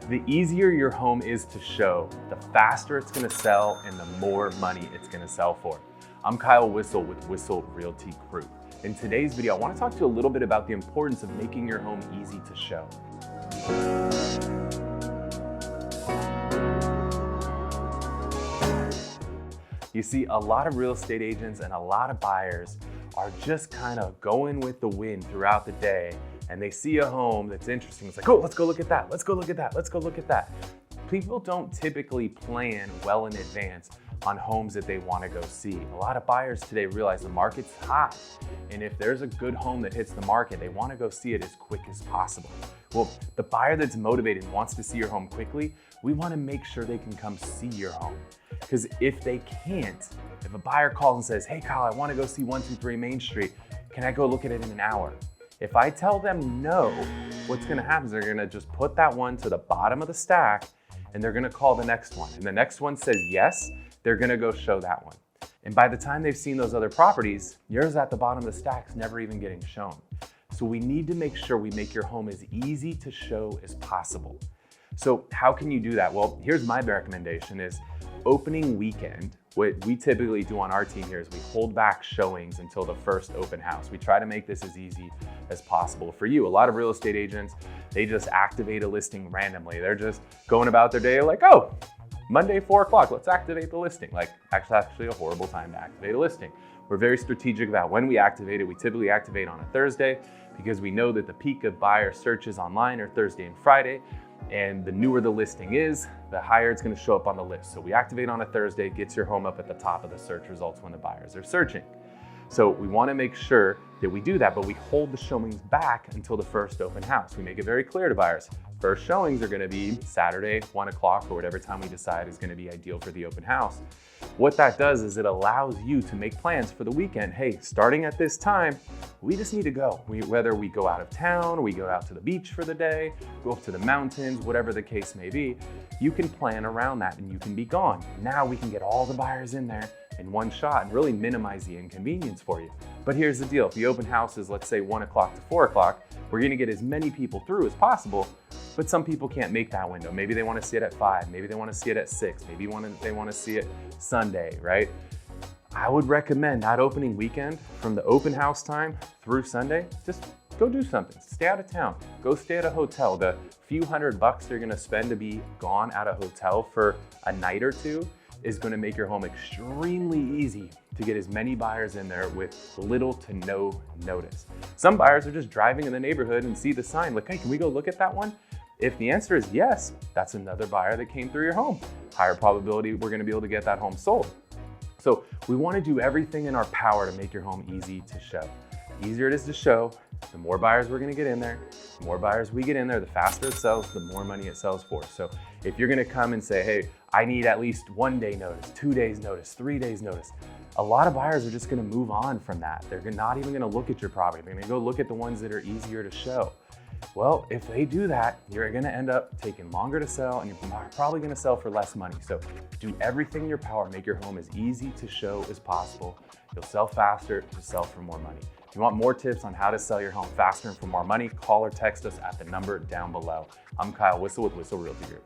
The easier your home is to show, the faster it's gonna sell and the more money it's gonna sell for. I'm Kyle Whissel with Whissel Realty Group. In today's video, I wanna talk to you a little bit about the importance of making your home easy to show. You see, a lot of real estate agents and a lot of buyers are just kind of going with the wind throughout the day, and they see a home that's interesting. It's like, oh, let's go look at that. Let's go look at that. Let's go look at that. People don't typically plan well in advance on homes that they want to go see. A lot of buyers today realize the market's hot, and if there's a good home that hits the market, they want to go see it as quick as possible. Well, the buyer that's motivated and wants to see your home quickly, we want to make sure they can come see your home. Because if they can't, if a buyer calls and says, hey Kyle, I want to go see 123 Main Street, can I go look at it in an hour? If I tell them no, what's gonna happen is they're gonna just put that one to the bottom of the stack and they're gonna call the next one. And the next one says yes, they're gonna go show that one. And by the time they've seen those other properties, yours at the bottom of the stack's never even getting shown. So we need to make sure we make your home as easy to show as possible. So how can you do that? Well, here's my recommendation is opening weekend. What we typically do on our team here is we hold back showings until the first open house. We try to make this as easy as possible for you. A lot of real estate agents, they just activate a listing randomly. They're just going about their day like, oh, Monday, 4 o'clock, let's activate the listing. Like, actually a horrible time to activate a listing. We're very strategic about when we activate it. We typically activate on a Thursday because we know that the peak of buyer searches online are Thursday and Friday. And the newer the listing is, the higher it's gonna show up on the list. So we activate on a Thursday, gets your home up at the top of the search results when the buyers are searching. So we wanna make sure that we do that, but we hold the showings back until the first open house. We make it very clear to buyers. First showings are gonna be Saturday, 1 o'clock, or whatever time we decide is gonna be ideal for the open house. What that does is it allows you to make plans for the weekend. Hey, starting at this time, we just need to go. Whether we go out of town, we go out to the beach for the day, go up to the mountains, whatever the case may be, you can plan around that and you can be gone. Now we can get all the buyers in there in one shot and really minimize the inconvenience for you. But here's the deal, if the open house is, let's say 1 o'clock to 4 o'clock, we're gonna get as many people through as possible, but some people can't make that window. Maybe they wanna see it at 5, maybe they wanna see it at 6, maybe they wanna see it Sunday, right? I would recommend that opening weekend from the open house time through Sunday, just go do something. Stay out of town, go stay at a hotel. The few $100 you're gonna spend to be gone at a hotel for a night or two is gonna make your home extremely easy to get as many buyers in there with little to no notice. Some buyers are just driving in the neighborhood and see the sign, like, hey, can we go look at that one? If the answer is yes, that's another buyer that came through your home. Higher probability we're gonna be able to get that home sold. So we wanna do everything in our power to make your home easy to show. The easier it is to show, the more buyers we're gonna get in there. The more buyers we get in there, the faster it sells, the more money it sells for. So if you're gonna come and say, hey, I need at least 1 day notice, 2 days notice, 3 days notice, a lot of buyers are just gonna move on from that. They're not even gonna look at your property. They're gonna go look at the ones that are easier to show. Well, if they do that, you're gonna end up taking longer to sell and you're probably gonna sell for less money. So do everything in your power, make your home as easy to show as possible. You'll sell faster, you'll sell for more money. If you want more tips on how to sell your home faster and for more money, call or text us at the number down below. I'm Kyle Whissel with Whissel Realty Group.